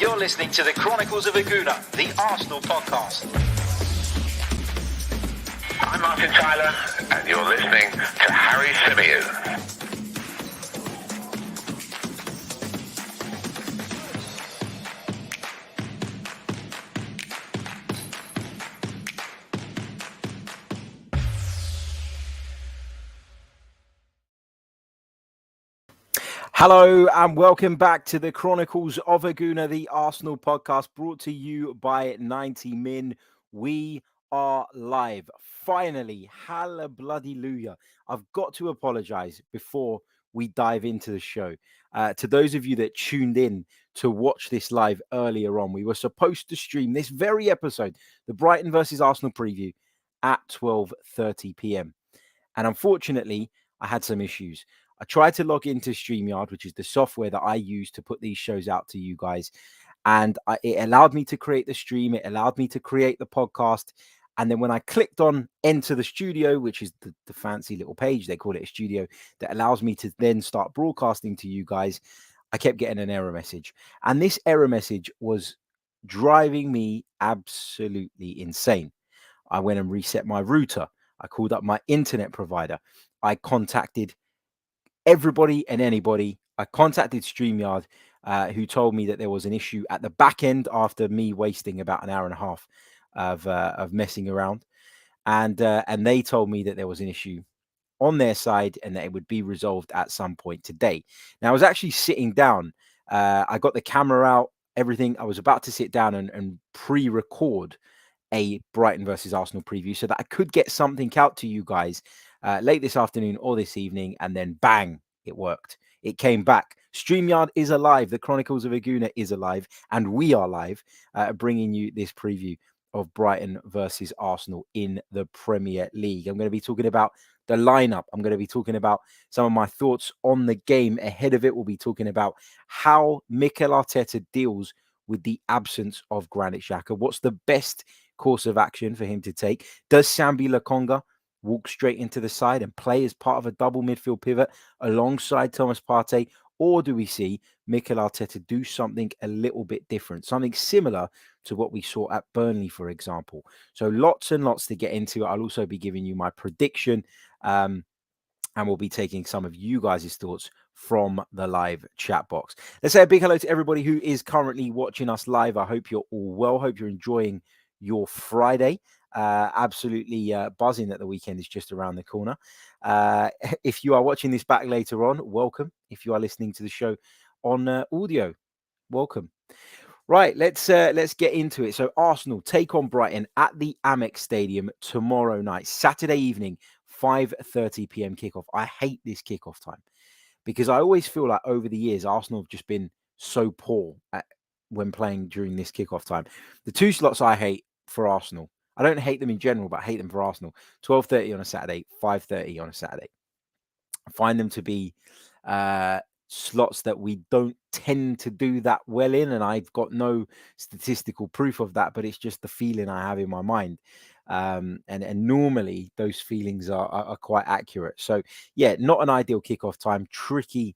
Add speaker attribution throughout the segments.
Speaker 1: You're listening to the Chronicles of a Gooner, the Arsenal podcast.
Speaker 2: I'm Martin Tyler, and you're listening to Harry Symeou.
Speaker 3: Hello and welcome back to the Chronicles of a Gooner, the Arsenal podcast, brought to you by 90 Min. We are live. Finally, hallelujah. I've got to apologize before we dive into the show. To those of you that tuned in to watch this live earlier on, we were supposed to stream this very episode, the Brighton versus Arsenal preview, at 12:30 p.m. And unfortunately, I had some issues. I tried to log into StreamYard, which is the software that I use to put these shows out to you guys. And it allowed me to create the stream. It allowed me to create the podcast. And then when I clicked on Enter the Studio, which is the fancy little page, they call it a studio, that allows me to then start broadcasting to you guys, I kept getting an error message. And this error message was driving me absolutely insane. I went and reset my router. I called up my internet provider. I contacted everybody and anybody. I contacted StreamYard, who told me that there was an issue at the back end after me wasting about an hour and a half of messing around. And they told me that there was an issue on their side and that it would be resolved at some point today. Now, I was actually sitting down. I got the camera out, everything. I was about to sit down and pre-record a Brighton versus Arsenal preview so that I could get something out to you guys late this afternoon or this evening, and then bang, it worked. It came back. StreamYard is alive. The Chronicles of a Gooner is alive, and we are live, bringing you this preview of Brighton versus Arsenal in the Premier League. I'm going to be talking about the lineup. I'm going to be talking about some of my thoughts on the game ahead of it. We'll be talking about how Mikel Arteta deals with the absence of Granit Xhaka. What's the best course of action for him to take? Does Sambi Lokonga walk straight into the side and play as part of a double midfield pivot alongside Thomas Partey? Or do we see Mikel Arteta do something a little bit different, something similar to what we saw at Burnley, for example? So lots and lots to get into. I'll also be giving you my prediction, and we'll be taking some of you guys' thoughts from the live chat box. Let's say a big hello to everybody who is currently watching us live. I hope you're all well. Hope you're enjoying your Friday. Absolutely buzzing that the weekend is just around the corner. If you are watching this back later on, welcome. If you are listening to the show on audio, welcome. Right, let's get into it. So Arsenal take on Brighton at the Amex Stadium tomorrow night, Saturday evening, 5:30 p.m. kickoff. I hate this kickoff time because I always feel like over the years Arsenal have just been so poor when playing during this kickoff time. The two slots I hate for Arsenal, I don't hate them in general, but I hate them for Arsenal. 12:30 on a Saturday, 5:30 on a Saturday. I find them to be slots that we don't tend to do that well in, and I've got no statistical proof of that, but it's just the feeling I have in my mind. And normally those feelings are quite accurate. So yeah, not an ideal kickoff time. Tricky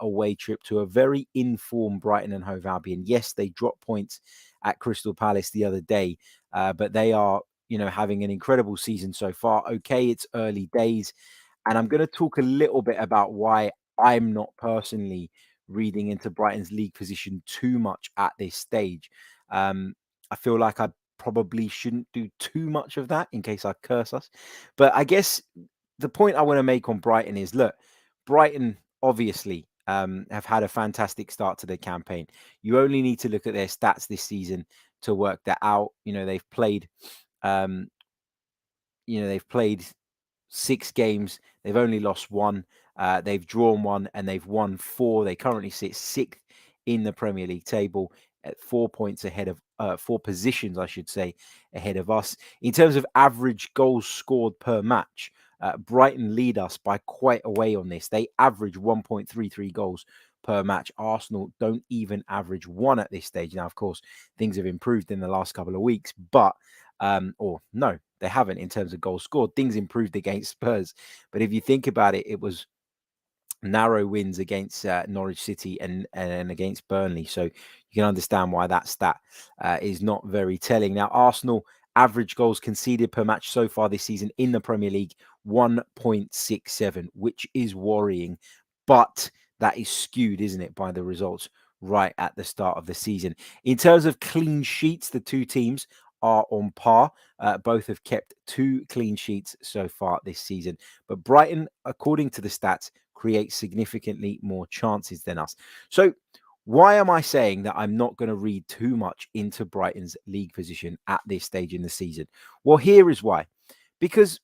Speaker 3: away trip to a very informed Brighton and Hove Albion. Yes, they dropped points at Crystal Palace the other day, but they are, having an incredible season so far. Okay, it's early days, and I'm going to talk a little bit about why I'm not personally reading into Brighton's league position too much at this stage. I feel like I probably shouldn't do too much of that in case I curse us. But I guess the point I want to make on Brighton is, look, Brighton obviously have had a fantastic start to the campaign. You only need to look at their stats this season to work that out. They've played 6 games. They've only lost 1. They've drawn 1 and they've won 4. They currently sit 6th in the Premier League table at 4 points ahead of 4 positions, I should say, ahead of us. In terms of average goals scored per match, Brighton lead us by quite a way on this. They average 1.33 goals per match. Arsenal don't even average 1 at this stage. Now, of course, things have improved in the last couple of weeks, but no, they haven't in terms of goals scored. Things improved against Spurs. But if you think about it, it was narrow wins against Norwich City and against Burnley. So you can understand why that stat is not very telling. Now, Arsenal average goals conceded per match so far this season in the Premier League, 1.67, which is worrying. But that is skewed, isn't it, by the results right at the start of the season. In terms of clean sheets, the two teams are on par. Both have kept 2 clean sheets so far this season. But Brighton, according to the stats, create significantly more chances than us. So why am I saying that I'm not going to read too much into Brighton's league position at this stage in the season? Well, here is why. Because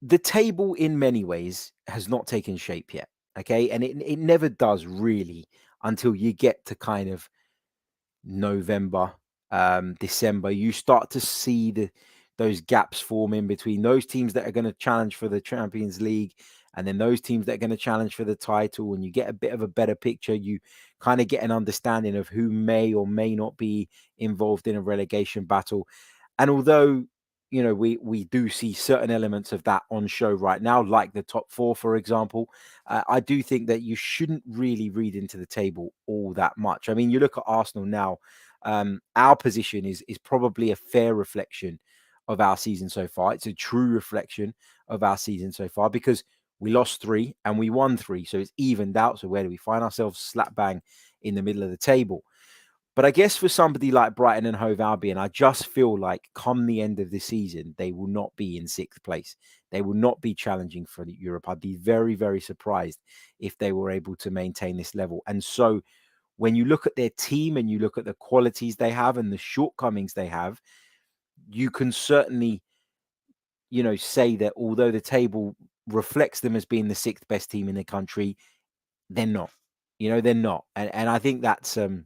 Speaker 3: the table in many ways has not taken shape yet. Okay. And it never does really until you get to kind of November, December. You start to see those gaps form in between those teams that are going to challenge for the Champions League and then those teams that are going to challenge for the title, and you get a bit of a better picture. You kind of get an understanding of who may or may not be involved in a relegation battle. And although we do see certain elements of that on show right now, like the top 4, for example, I do think that you shouldn't really read into the table all that much. I mean, you look at Arsenal now. Our position is probably a fair reflection of our season so far. It's a true reflection of our season so far because we lost 3 and we won 3, so it's evened out. So where do we find ourselves? Slap bang in the middle of the table. But I guess for somebody like Brighton and Hove Albion, I just feel like come the end of the season, they will not be in 6th place. They will not be challenging for Europe. I'd be very, very surprised if they were able to maintain this level. And so when you look at their team and you look at the qualities they have and the shortcomings they have, you can certainly, say that although the table reflects them as being the 6th best team in the country, they're not. They're not. And I think that's fair.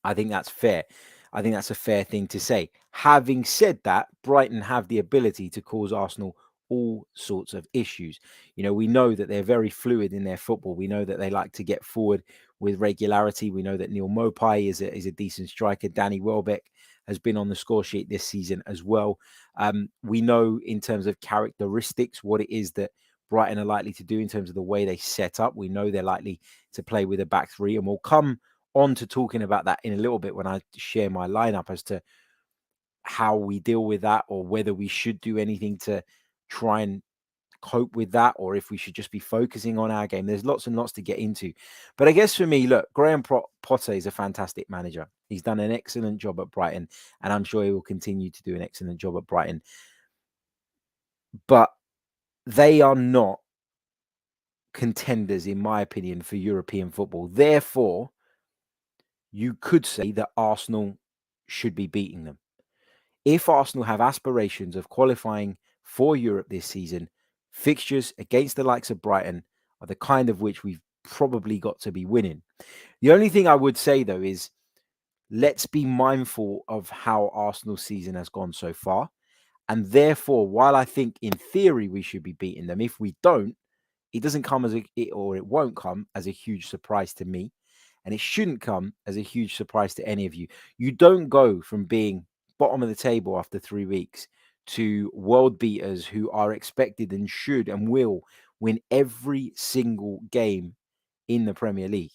Speaker 3: I think that's a fair thing to say. Having said that, Brighton have the ability to cause Arsenal all sorts of issues. We know that they're very fluid in their football. We know that they like to get forward with regularity. We know that Neil Mopai is a decent striker. Danny Welbeck has been on the score sheet this season as well. We know in terms of characteristics what it is that Brighton are likely to do in terms of the way they set up. We know they're likely to play with a back 3, and we'll come on to talking about that in a little bit when I share my lineup as to how we deal with that, or whether we should do anything to try and cope with that, or if we should just be focusing on our game. There's lots and lots to get into. But I guess for me, look, Graham Potter is a fantastic manager. He's done an excellent job at Brighton, and I'm sure he will continue to do an excellent job at Brighton. But they are not contenders, in my opinion, for European football. Therefore, you could say that Arsenal should be beating them. If Arsenal have aspirations of qualifying for Europe this season, fixtures against the likes of Brighton are the kind of which we've probably got to be winning. The only thing I would say, though, is let's be mindful of how Arsenal's season has gone so far. And therefore, while I think in theory we should be beating them, if we don't, it doesn't come it won't come as a huge surprise to me. And it shouldn't come as a huge surprise to any of you. You don't go from being bottom of the table after 3 weeks to world beaters who are expected and should and will win every single game in the Premier League.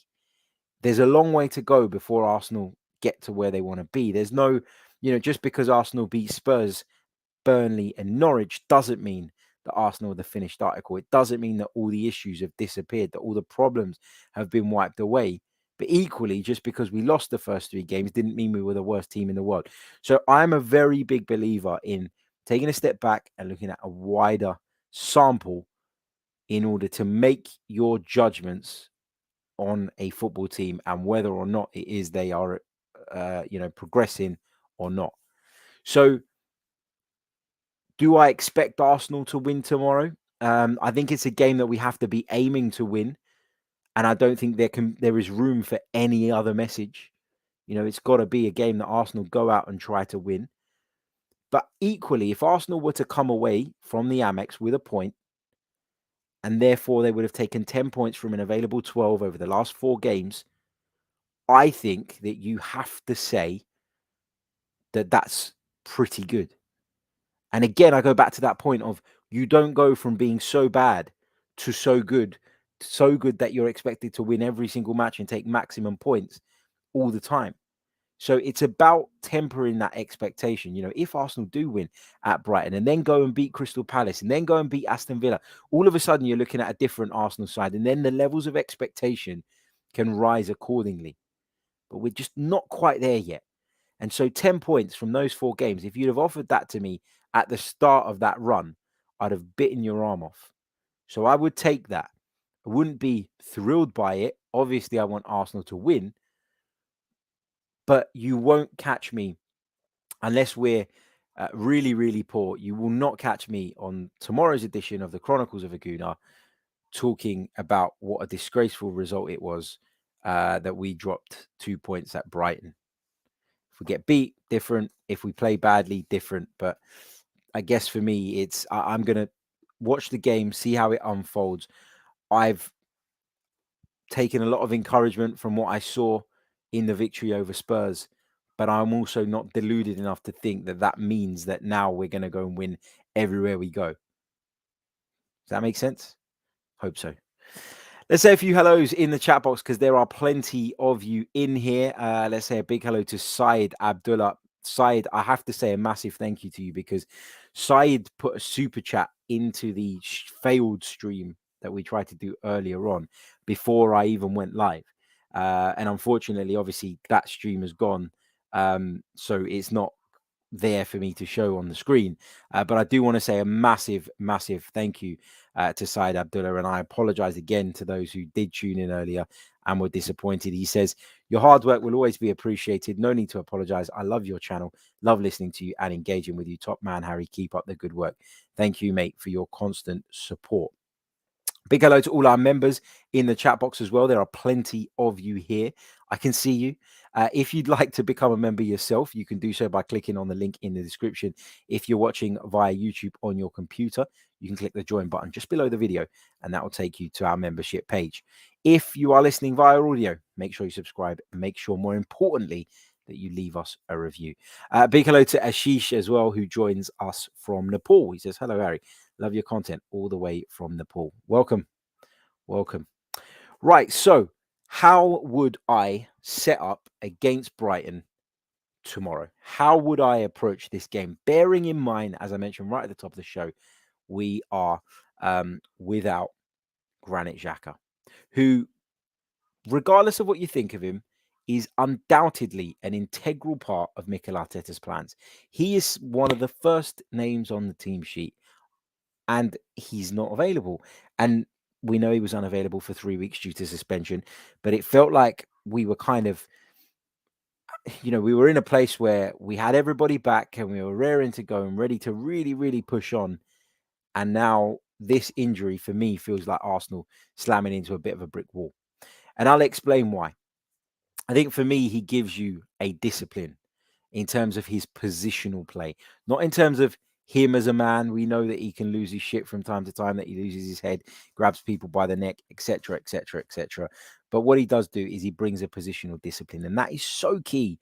Speaker 3: There's a long way to go before Arsenal get to where they want to be. There's no, just because Arsenal beat Spurs, Burnley and Norwich doesn't mean that Arsenal are the finished article. It doesn't mean that all the issues have disappeared, that all the problems have been wiped away. But equally, just because we lost the first 3 games didn't mean we were the worst team in the world. So I'm a very big believer in taking a step back and looking at a wider sample in order to make your judgments on a football team and whether or not it is they are, progressing or not. So do I expect Arsenal to win tomorrow? I think it's a game that we have to be aiming to win. And I don't think there is room for any other message. It's got to be a game that Arsenal go out and try to win. But equally, if Arsenal were to come away from the Amex with a point, and therefore they would have taken 10 points from an available 12 over the last 4 games, I think that you have to say that that's pretty good. And again, I go back to that point of you don't go from being so bad to so good that you're expected to win every single match and take maximum points all the time. So it's about tempering that expectation. You know, if Arsenal do win at Brighton and then go and beat Crystal Palace and then go and beat Aston Villa, all of a sudden you're looking at a different Arsenal side, and then the levels of expectation can rise accordingly. But we're just not quite there yet. And so 10 points from those 4 games, if you'd have offered that to me at the start of that run, I'd have bitten your arm off. So I would take that. I wouldn't be thrilled by it. Obviously, I want Arsenal to win, but you won't catch me unless we're really, really poor. You will not catch me on tomorrow's edition of the Chronicles of a Gooner talking about what a disgraceful result it was that we dropped 2 points at Brighton. If we get beat, different. If we play badly, different. But I guess for me, I'm going to watch the game, see how it unfolds. I've taken a lot of encouragement from what I saw in the victory over Spurs, but I'm also not deluded enough to think that that means that now we're going to go and win everywhere we go. Does that make sense? Hope so. Let's say a few hellos in the chat box because there are plenty of you in here. Let's say a big hello to Syed Abdullah. Syed, I have to say a massive thank you to you because Syed put a super chat into the failed stream that we tried to do earlier on before I even went live. And unfortunately, obviously, that stream has gone. So it's not there for me to show on the screen. But I do want to say a massive, massive thank you to Syed Abdullah. And I apologize again to those who did tune in earlier and were disappointed. He says, your hard work will always be appreciated. No need to apologize. I love your channel. Love listening to you and engaging with you. Top man, Harry. Keep up the good work. Thank you, mate, for your constant support. Big hello to all our members in the chat box as well. There are plenty of you here. I can see you. If you'd like to become a member yourself, you can do so by clicking on the link in the description. If you're watching via YouTube on your computer, you can click the join button just below the video, and that will take you to our membership page. If you are listening via audio, make sure you subscribe and make sure, more importantly, that you leave us a review. Big hello to Ashish as well, who joins us from Nepal. He says, hello, Harry. Love your content all the way from Nepal. Welcome. Welcome. Right. So how would I set up against Brighton tomorrow? How would I approach this game? Bearing in mind, as I mentioned right at the top of the show, we are without Granit Xhaka, who, regardless of what you think of him, is undoubtedly an integral part of Mikel Arteta's plans. He is one of the first names on the team sheet, and he's not available. And we know he was unavailable for 3 weeks due to suspension, but it felt like we were kind of, we were in a place where we had everybody back and we were raring to go and ready to really, really push on. And now this injury for me feels like Arsenal slamming into a bit of a brick wall. And I'll explain why. I think for me, he gives you a discipline in terms of his positional play, not in terms of him as a man. We know that he can lose his shit from time to time, that he loses his head, grabs people by the neck, etc., etc., etc. But what he does do is he brings a positional discipline, and that is so key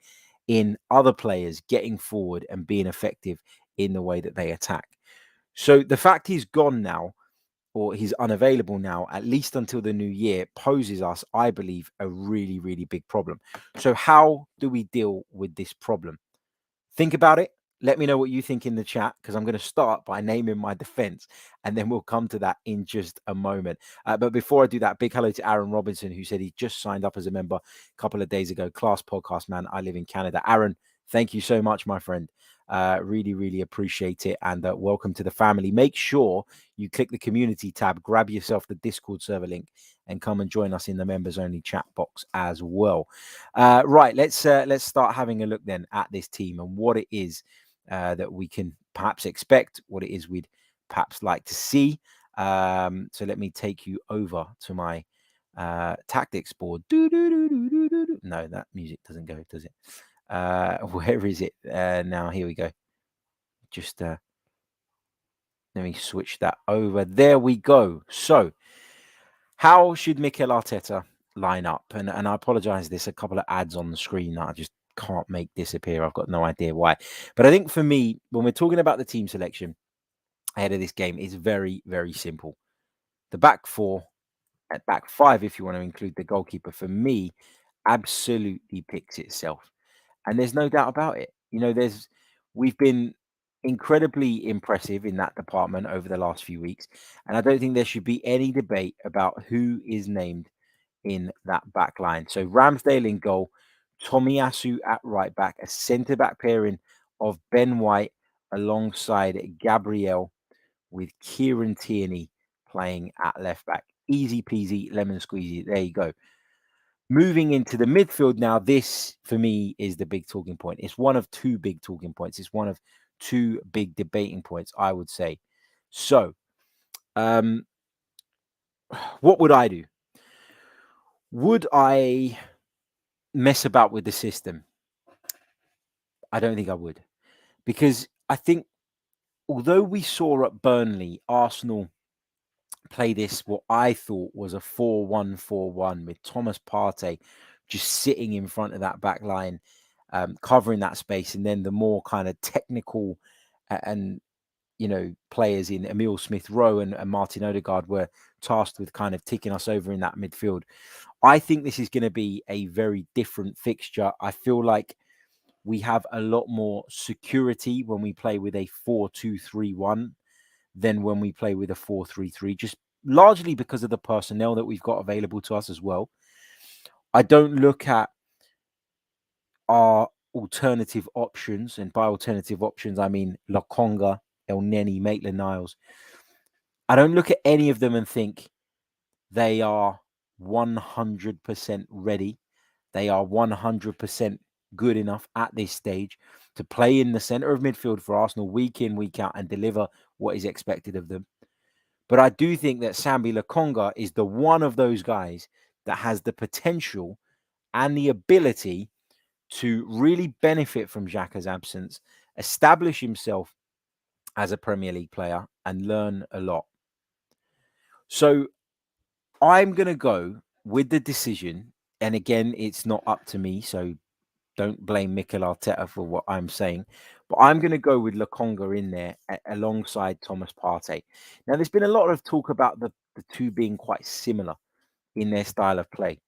Speaker 3: in other players getting forward and being effective in the way that they attack. So the fact he's gone now, or he's unavailable now, at least until the new year, poses us, I believe, a really, really big problem. So how do we deal with this problem? Think about it. Let me know what you think in the chat, because I'm going to start by naming my defense, and then we'll come to that in just a moment. But before I do that, big hello to Aaron Robinson, who said he just signed up as a member a couple of days ago. Class podcast, man. I live in Canada. Aaron, thank you so much, my friend. Really, really appreciate it. And welcome to the family. Make sure you click the community tab, grab yourself the Discord server link, and come and join us in the members only chat box as well. Right, let's start having a look then at this team and what it is that we can perhaps expect, what it is we'd perhaps like to see. So let me take you over to my tactics board. No, that music doesn't go, does it? Where is it now? Here we go. Just let me switch that over. There we go. So how should Mikel Arteta line up? And I apologize, there's a couple of ads on the screen that I just can't make disappear. I've got no idea why. But I think for me, when we're talking about the team selection ahead of this game, it's very, very simple. The back four, at back five, if you want to include the goalkeeper, for me, absolutely picks itself. And there's no doubt about it. We've been incredibly impressive in that department over the last few weeks. And I don't think there should be any debate about who is named in that back line. So Ramsdale in goal, Tomiyasu at right back, a centre back pairing of Ben White alongside Gabriel with Kieran Tierney playing at left back. Easy peasy, lemon squeezy. There you go. Moving into the midfield now, this for me is the big talking point. It's one of two big talking points. It's one of two big debating points, I would say. So, what would I do? Would I mess about with the system? I don't think I would. Because I think, although we saw at Burnley, Arsenal play this, what I thought was a 4-1-4-1 with Thomas Partey just sitting in front of that back line, covering that space. And then the more kind of technical and, players in Emile Smith-Rowe and Martin Odegaard were tasked with kind of ticking us over in that midfield. I think this is going to be a very different fixture. I feel like we have a lot more security when we play with a 4-2-3-1 than when we play with a 4-3-3, just largely because of the personnel that we've got available to us as well. I don't look at our alternative options, and by alternative options, I mean Lokonga, El Neni, Maitland-Niles. I don't look at any of them and think they are 100% ready. They are 100% good enough at this stage to play in the centre of midfield for Arsenal week in, week out and deliver what is expected of them. But I do think that Sambi Lokonga is the one of those guys that has the potential and the ability to really benefit from Xhaka's absence, establish himself as a Premier League player and learn a lot. So I'm going to go with the decision. And again, it's not up to me, so don't blame Mikel Arteta for what I'm saying. But I'm going to go with Lokonga in there alongside Thomas Partey. Now, there's been a lot of talk about the two being quite similar in their style of play.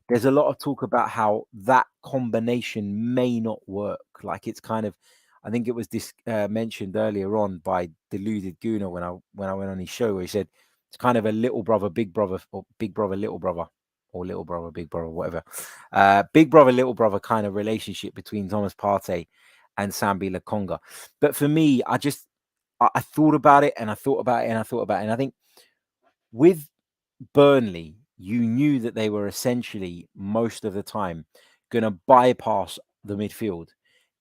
Speaker 3: There's a lot of talk about how that combination may not work. Like it's kind of, I think it was mentioned earlier on by deluded Gooner when I went on his show, where he said it's kind of a little brother, big brother, or big brother, little brother, or little brother, big brother, whatever. Big brother, little brother kind of relationship between Thomas Partey and Sambi Lokonga. But for me, I thought about it and I thought about it and I thought about it. And I think with Burnley, you knew that they were essentially most of the time going to bypass the midfield,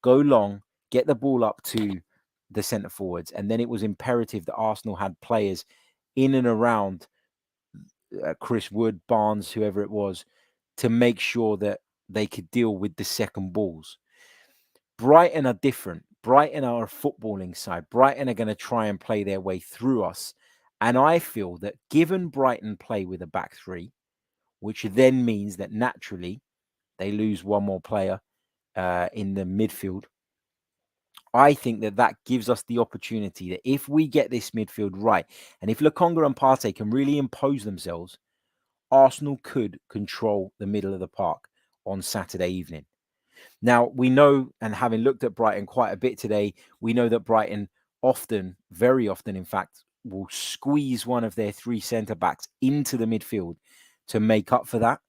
Speaker 3: go long, get the ball up to the centre forwards. And then it was imperative that Arsenal had players in and around Chris Wood, Barnes, whoever it was, to make sure that they could deal with the second balls. Brighton are different. Brighton are a footballing side. Brighton are going to try and play their way through us. And I feel that given Brighton play with a back three, which then means that naturally they lose one more player in the midfield, I think that gives us the opportunity that if we get this midfield right, and if Lokonga and Partey can really impose themselves, Arsenal could control the middle of the park on Saturday evening. Now, we know, and having looked at Brighton quite a bit today, we know that Brighton often, very often, in fact, will squeeze one of their three centre-backs into the midfield to make up for that.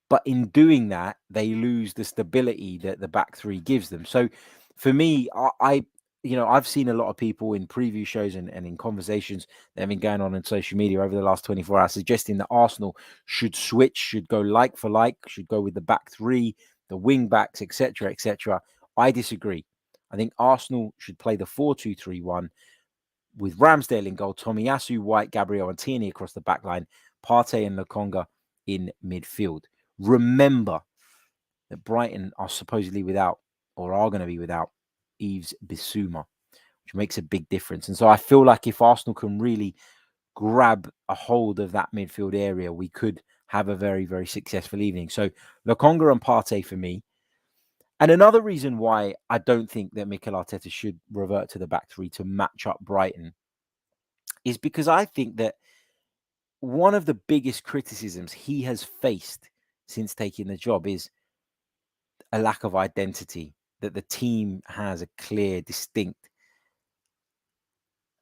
Speaker 3: But in doing that, they lose the stability that the back three gives them. So for me, I've seen a lot of people in preview shows and in conversations that have been going on social media over the last 24 hours suggesting that Arsenal should switch, should go like for like, should go with the back three, the wing backs, etc., etc. I disagree. I think Arsenal should play the 4-2-3-1 with Ramsdale in goal, Tomiyasu, White, Gabriel and Tierney across the back line, Partey and Lokonga in midfield. Remember that Brighton are supposedly without, or are going to be without, Yves Bissouma, which makes a big difference. And so I feel like if Arsenal can really grab a hold of that midfield area, we could have a very, very successful evening. So Lokonga and Partey for me. And another reason why I don't think that Mikel Arteta should revert to the back three to match up Brighton is because I think that one of the biggest criticisms he has faced since taking the job is a lack of identity, that the team has a clear, distinct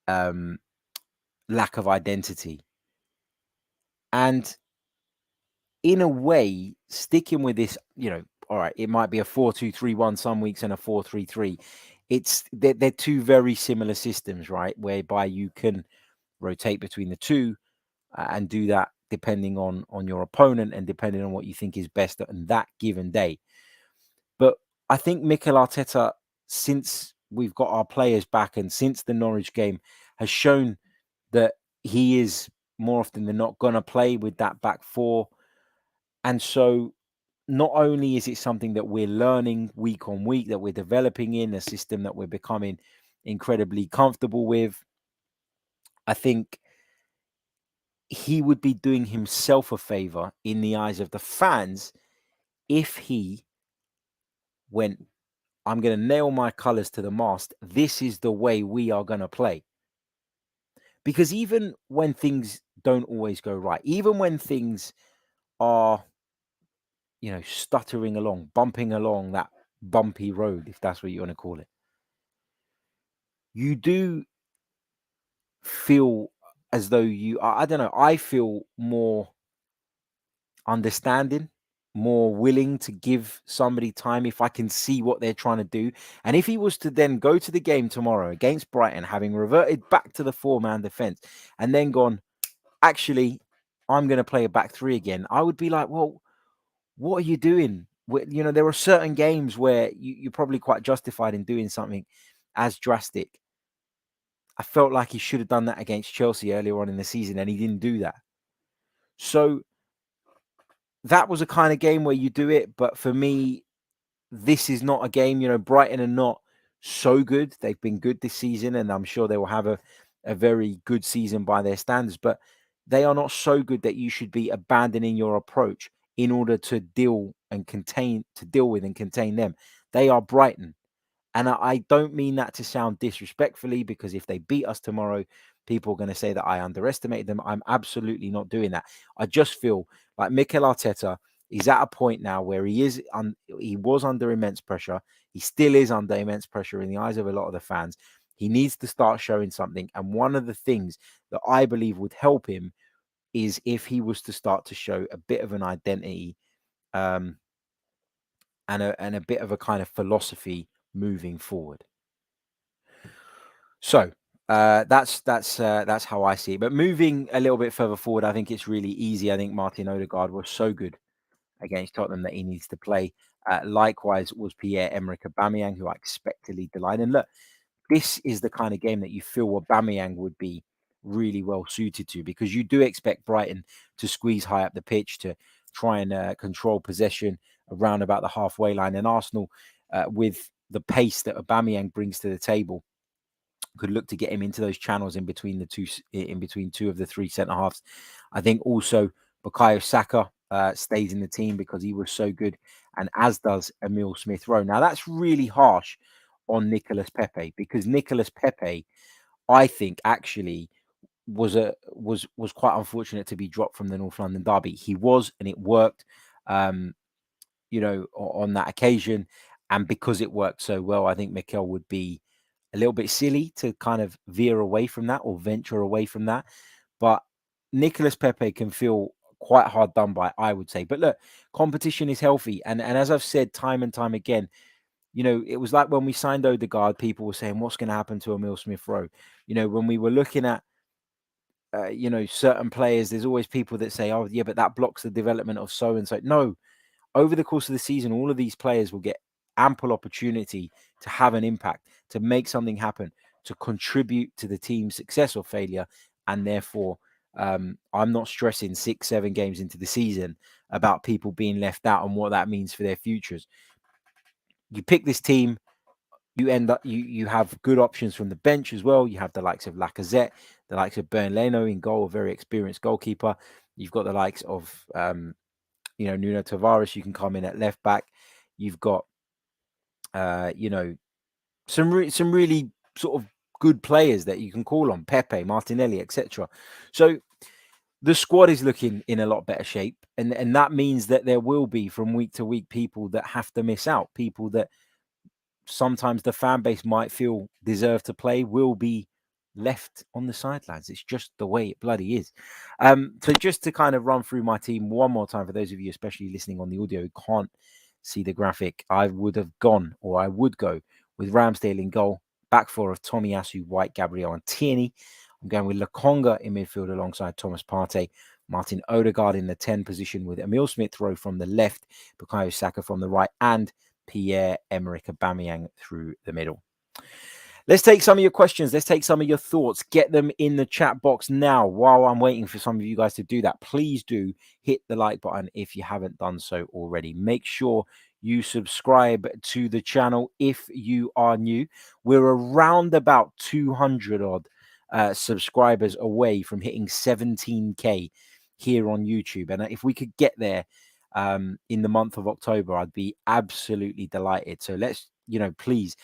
Speaker 3: lack of identity. And in a way, sticking with this, all right, it might be a 4-2-3-1 some weeks and a 4-3-3. They're two very similar systems, right? Whereby you can rotate between the two and do that depending on your opponent and depending on what you think is best on that given day. But I think Mikel Arteta, since we've got our players back and since the Norwich game, has shown that he is more often than not going to play with that back four. And so not only is it something that we're learning week on week, that we're developing in a system that we're becoming incredibly comfortable with, I think he would be doing himself a favor in the eyes of the fans if he went, I'm going to nail my colors to the mast. This is the way we are going to play. Because even when things don't always go right, even when things are, stuttering along, bumping along that bumpy road, if that's what you want to call it, you do feel as though I don't know, I feel more understanding, more willing to give somebody time if I can see what they're trying to do. And if he was to then go to the game tomorrow against Brighton, having reverted back to the 4-man defense and then gone, actually, I'm going to play a back three again, I would be like, well, what are you doing? There are certain games where you're probably quite justified in doing something as drastic. I felt like he should have done that against Chelsea earlier on in the season, and he didn't do that. So that was a kind of game where you do it. But for me, this is not a game. Brighton are not so good. They've been good this season, and I'm sure they will have a very good season by their standards. But they are not so good that you should be abandoning your approach in order to deal with and contain them. They are Brighton. And I don't mean that to sound disrespectfully, because if they beat us tomorrow, people are going to say that I underestimated them. I'm absolutely not doing that. I just feel like Mikel Arteta is at a point now where he was under immense pressure. He still is under immense pressure in the eyes of a lot of the fans. He needs to start showing something. And one of the things that I believe would help him is if he was to start to show a bit of an identity and a bit of a kind of philosophy moving forward. So that's how I see it. But moving a little bit further forward, I think it's really easy. I think Martin Odegaard was so good against Tottenham that he needs to play. Likewise was Pierre-Emerick Aubameyang, who I expectedly delighted. And look, this is the kind of game that you feel Aubameyang would be really well suited to, because you do expect Brighton to squeeze high up the pitch, to try and control possession around about the halfway line. And Arsenal, with the pace that Aubameyang brings to the table, could look to get him into those channels in between two of the three centre halves. I think also Bukayo Saka stays in the team because he was so good, and as does Emile Smith-Rowe. Now that's really harsh on Nicolas Pepe, because Nicolas Pepe, I think, actually was quite unfortunate to be dropped from the North London derby. He was, and it worked, on that occasion. And because it worked so well, I think Mikel would be a little bit silly to kind of veer away from that or venture away from that. But Nicolas Pepe can feel quite hard done by, I would say. But look, competition is healthy. And as I've said time and time again, it was like when we signed Odegaard, people were saying, what's going to happen to Emile Smith-Rowe? When we were looking at, certain players, there's always people that say, oh, yeah, but that blocks the development of so-and-so. No, over the course of the season, all of these players will get ample opportunity to have an impact, to make something happen, to contribute to the team's success or failure. And therefore, I'm not stressing 6-7 games into the season about people being left out and what that means for their futures. You pick this team, you end up, you have good options from the bench as well. You have the likes of Lacazette, the likes of Bern Leno in goal, a very experienced goalkeeper. You've got the likes of Nuno Tavares. You can come in at left back. You've got some really sort of good players that you can call on, Pepe, Martinelli, etc. So the squad is looking in a lot better shape, and that means that there will be from week to week people that have to miss out, people that sometimes the fan base might feel deserve to play will be left on the sidelines. It's just the way it bloody is. So just to kind of run through my team one more time for those of you, especially listening on the audio, who can't see the graphic, I would go with Ramsdale in goal, back four of Tomiyasu, White, Gabriel, and Tierney. I'm going with Lokonga in midfield alongside Thomas Partey, Martin Odegaard in the 10 position with Emil Smith-Rowe from the left, Bukayo Saka from the right, and Pierre-Emerick Aubameyang through the middle. Let's take some of your questions. Let's take some of your thoughts. Get them in the chat box now. While I'm waiting for some of you guys to do that, please do hit the like button if you haven't done so already. Make sure you subscribe to the channel if you are new. We're around about 200 odd subscribers away from hitting 17k here on YouTube. And if we could get there in the month of October, I'd be absolutely delighted. So let's, please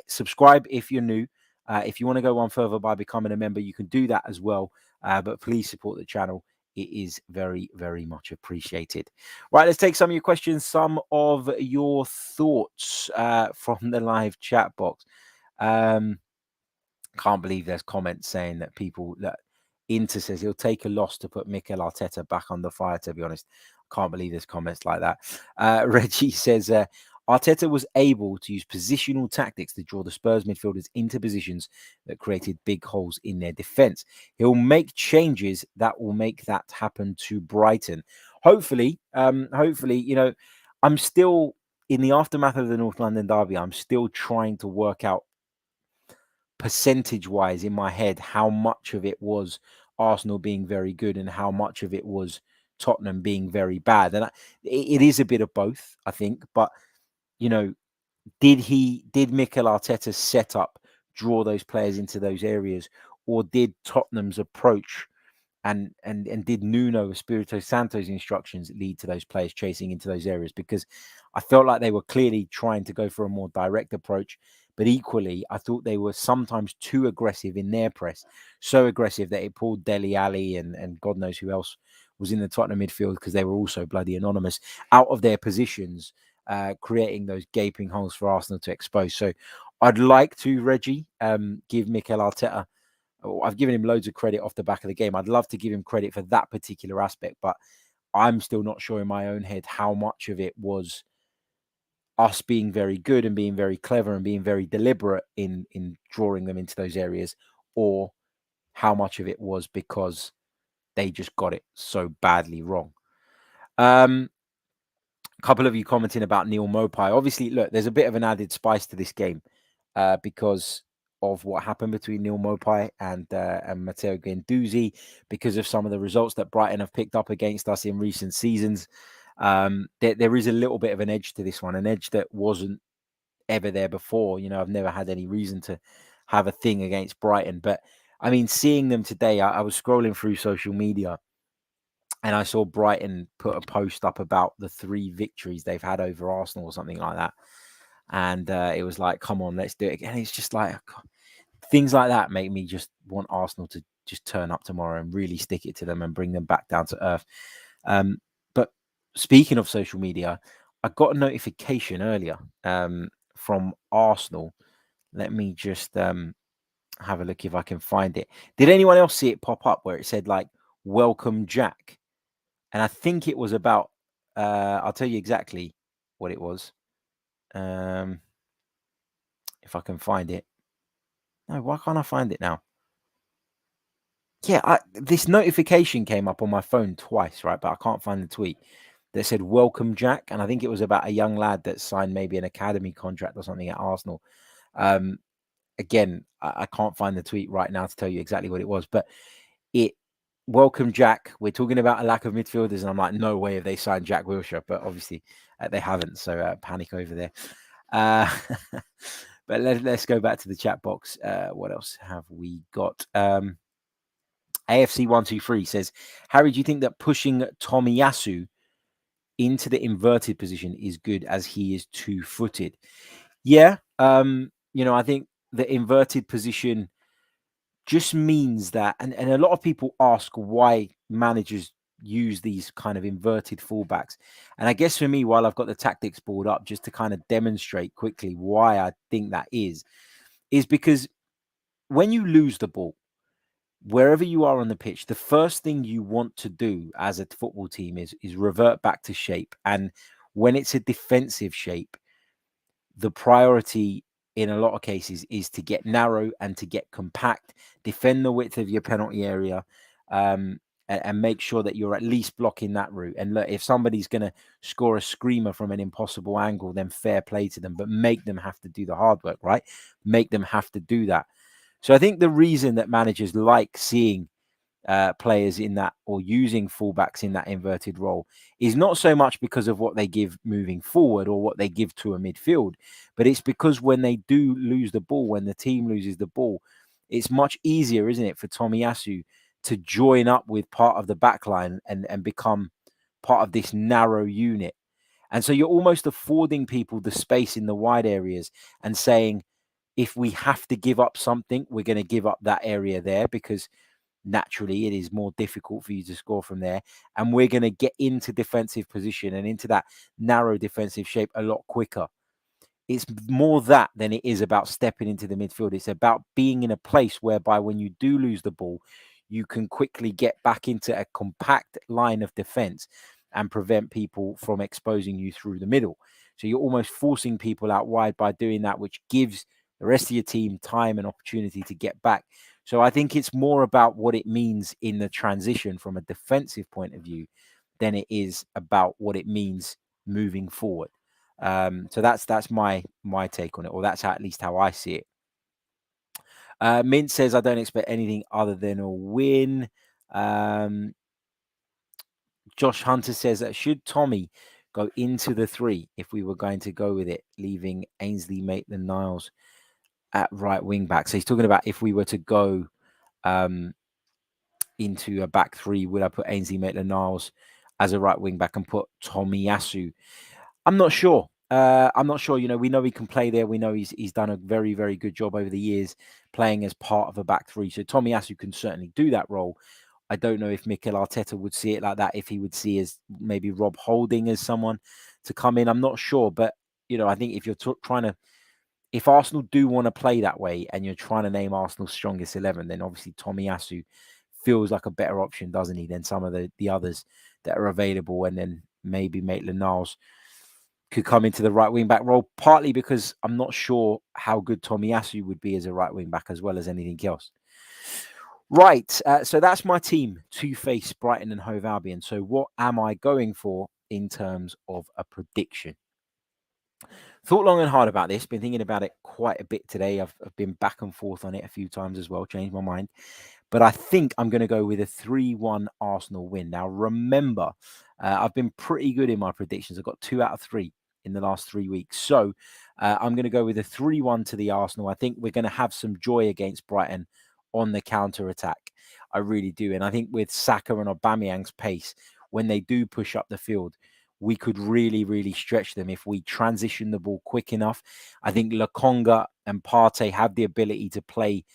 Speaker 3: subscribe if you're new. If you want to go one further by becoming a member, you can do that as well. But please support the channel. It is very, very much appreciated. Right, let's take some of your questions, some of your thoughts from the live chat box. Can't believe there's comments saying that Inter says he'll take a loss to put Mikel Arteta back under fire, to be honest. Can't believe there's comments like that. Reggie says Arteta was able to use positional tactics to draw the Spurs midfielders into positions that created big holes in their defense. He'll make changes that will make that happen to Brighton. Hopefully, I'm still in the aftermath of the North London derby. I'm still trying to work out percentage-wise in my head how much of it was Arsenal being very good and how much of it was Tottenham being very bad. And it is a bit of both, I think. But, did Mikel Arteta's setup draw those players into those areas, or did Tottenham's approach and did Nuno Espirito Santo's instructions lead to those players chasing into those areas? Because I felt like they were clearly trying to go for a more direct approach, but equally, I thought they were sometimes too aggressive in their press, so aggressive that it pulled Dele Alli and God knows who else was in the Tottenham midfield, because they were also bloody anonymous, out of their positions, creating those gaping holes for Arsenal to expose. So I'd like to, Reggie, give Mikel Arteta, I've given him loads of credit off the back of the game. I'd love to give him credit for that particular aspect, but I'm still not sure in my own head how much of it was us being very good and being very clever and being very deliberate in drawing them into those areas, or how much of it was because they just got it so badly wrong. A couple of you commenting about Neal Maupay. Obviously, look, there's a bit of an added spice to this game because of what happened between Neal Maupay and Matteo Guendouzi, because of some of the results that Brighton have picked up against us in recent seasons. There is a little bit of an edge to this one, an edge that wasn't ever there before. I've never had any reason to have a thing against Brighton, but I mean, seeing them today, I was scrolling through social media and I saw Brighton put a post up about the 3 victories they've had over Arsenal or something like that. And it was like, come on, let's do it again. It's just like, God, things like that make me just want Arsenal to just turn up tomorrow and really stick it to them and bring them back down to earth. But speaking of social media, I got a notification earlier from Arsenal. Let me just have a look if I can find it. Did anyone else see it pop up where it said like, welcome Jack? And I think it was about, I'll tell you exactly what it was. If I can find it. No, why can't I find it now? Yeah, this notification came up on my phone twice, right? But I can't find the tweet that said welcome Jack. And I think it was about a young lad that signed maybe an academy contract or something at Arsenal. Again, I can't find the tweet right now to tell you exactly what it was, but welcome Jack. We're talking about a lack of midfielders, and I'm like, no way have they signed Jack Wilshere, but obviously they haven't. So panic over there. But let's go back to the chat box. What else have we got? AFC123 says, Harry, do you think that pushing Tomiyasu into the inverted position is good as he is 2-footed? Yeah. I think the inverted position just means that, and a lot of people ask why managers use these kind of inverted fullbacks. And I guess for me, while I've got the tactics board up, just to kind of demonstrate quickly why I think that is because when you lose the ball, wherever you are on the pitch, the first thing you want to do as a football team is revert back to shape. And when it's a defensive shape, the priority in a lot of cases is to get narrow and to get compact, defend the width of your penalty area, and make sure that you're at least blocking that route. And look, if somebody's going to score a screamer from an impossible angle, then fair play to them, but make them have to do the hard work, right? Make them have to do that. So I think the reason that managers like seeing players in that, or using fullbacks in that inverted role, is not so much because of what they give moving forward or what they give to a midfield, but it's because when they do lose the ball, when the team loses the ball, it's much easier, isn't it, for Tomiyasu to join up with part of the back line and become part of this narrow unit. And so you're almost affording people the space in the wide areas and saying, if we have to give up something, we're going to give up that area there, because naturally it is more difficult for you to score from there, and we're going to get into defensive position and into that narrow defensive shape a lot quicker. It's more that than it is about stepping into the midfield. It's about being in a place whereby when you do lose the ball, you can quickly get back into a compact line of defense and prevent people from exposing you through the middle. So you're almost forcing people out wide by doing that, which gives the rest of your team time and opportunity to get back. So I think it's more about what it means in the transition from a defensive point of view than it is about what it means moving forward. So that's my take on it, or that's at least how I see it. Mint says, I don't expect anything other than a win. Josh Hunter says that should Tommy go into the 3 if we were going to go with it, leaving Ainsley Maitland-Niles at right wing back. So he's talking about if we were to go into a back 3, would I put Ainsley Maitland-Niles as a right wing back and put Tomiyasu? I'm not sure. I'm not sure. You know, we know he can play there. We know he's done a very, very good job over the years playing as part of a back 3. So Tomiyasu can certainly do that role. I don't know if Mikel Arteta would see it like that, if he would see as maybe Rob Holding as someone to come in. I'm not sure. But, you know, I think if you're trying to, if Arsenal do want to play that way and you're trying to name Arsenal's strongest 11, then obviously Tomiyasu feels like a better option, doesn't he, than some of the others that are available. And then maybe Maitland-Niles could come into the right wing back role, partly because I'm not sure how good Tomiyasu would be as a right wing back as well as anything else. Right, so that's my team to face Brighton and Hove Albion. So what am I going for in terms of a prediction? Thought long and hard about this, been thinking about it quite a bit today. I've been back and forth on it a few times as well, changed my mind. But I think I'm going to go with a 3-1 Arsenal win. Now, remember, I've been pretty good in my predictions. I've got 2 out of 3 in the last 3 weeks. So I'm going to go with a 3-1 to the Arsenal. I think we're going to have some joy against Brighton on the counter-attack. I really do. And I think with Saka and Aubameyang's pace, when they do push up the field, we could really, really stretch them if we transition the ball quick enough. I think Lokonga and Partey have the ability to play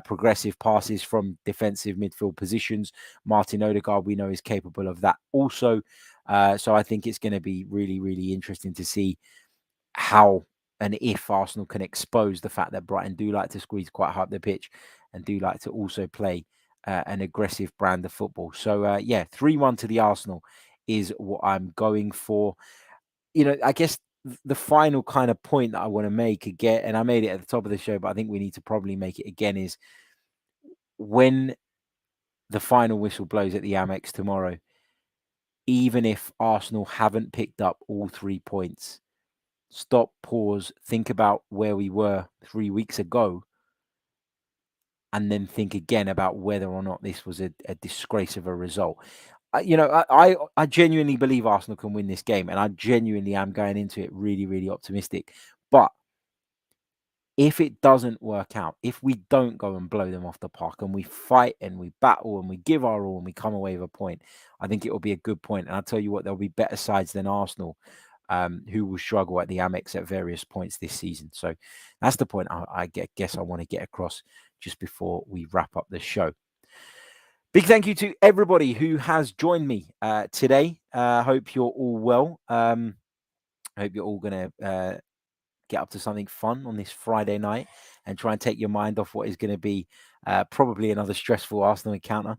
Speaker 3: progressive passes from defensive midfield positions. Martin Odegaard, we know, is capable of that also. So I think it's going to be really, really interesting to see how and if Arsenal can expose the fact that Brighton do like to squeeze quite hard up the pitch and do like to also play an aggressive brand of football. So, yeah, 3-1 to the Arsenal is what I'm going for. You know, I guess the final kind of point that I want to make again, and I made it at the top of the show, but I think we need to probably make it again, is when the final whistle blows at the Amex tomorrow, even if Arsenal haven't picked up all 3 points, stop, pause, think about where we were 3 weeks ago, and then think again about whether or not this was a disgrace of a result. I genuinely believe Arsenal can win this game, and I genuinely am going into it really, really optimistic. But if it doesn't work out, if we don't go and blow them off the park and we fight and we battle and we give our all and we come away with a point, I think it will be a good point. And I'll tell you what, there'll be better sides than Arsenal who will struggle at the Amex at various points this season. So that's the point I guess I want to get across just before we wrap up the show. Big thank you to everybody who has joined me today. Hope you're all well. I hope you're all going to get up to something fun on this Friday night and try and take your mind off what is going to be probably another stressful Arsenal encounter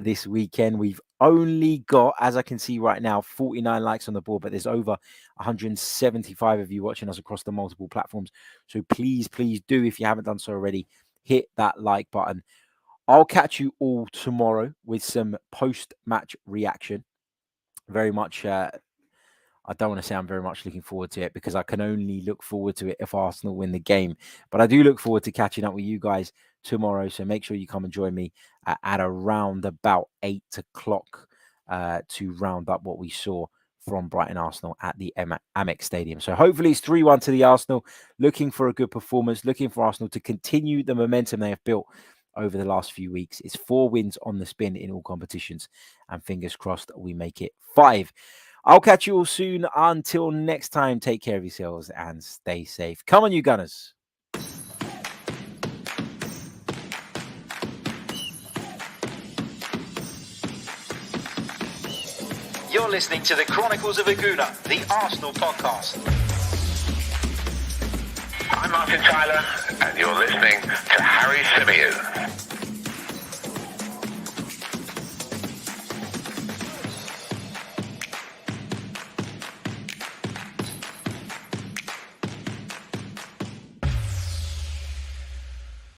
Speaker 3: this weekend. We've only got, as I can see right now, 49 likes on the board, but there's over 175 of you watching us across the multiple platforms. So please do, if you haven't done so already, hit that like button. I'll catch you all tomorrow with some post-match reaction. Very much I don't want to say I'm very much looking forward to it, because I can only look forward to it if Arsenal win the game. But I do look forward to catching up with you guys tomorrow. So make sure you come and join me at around about 8 o'clock to round up what we saw from Brighton Arsenal at the Amex Stadium. So hopefully it's 3-1 to the Arsenal. Looking for a good performance, looking for Arsenal to continue the momentum they have built over the last few weeks. It's 4 wins on the spin in all competitions, and fingers crossed we make it 5. I'll catch you all soon. Until next time, take care of yourselves and stay safe. Come on, you Gunners.
Speaker 1: You're listening to the Chronicles of a Gooner, the Arsenal podcast.
Speaker 2: I'm Martin Tyler, and you're listening to Harry Symeou.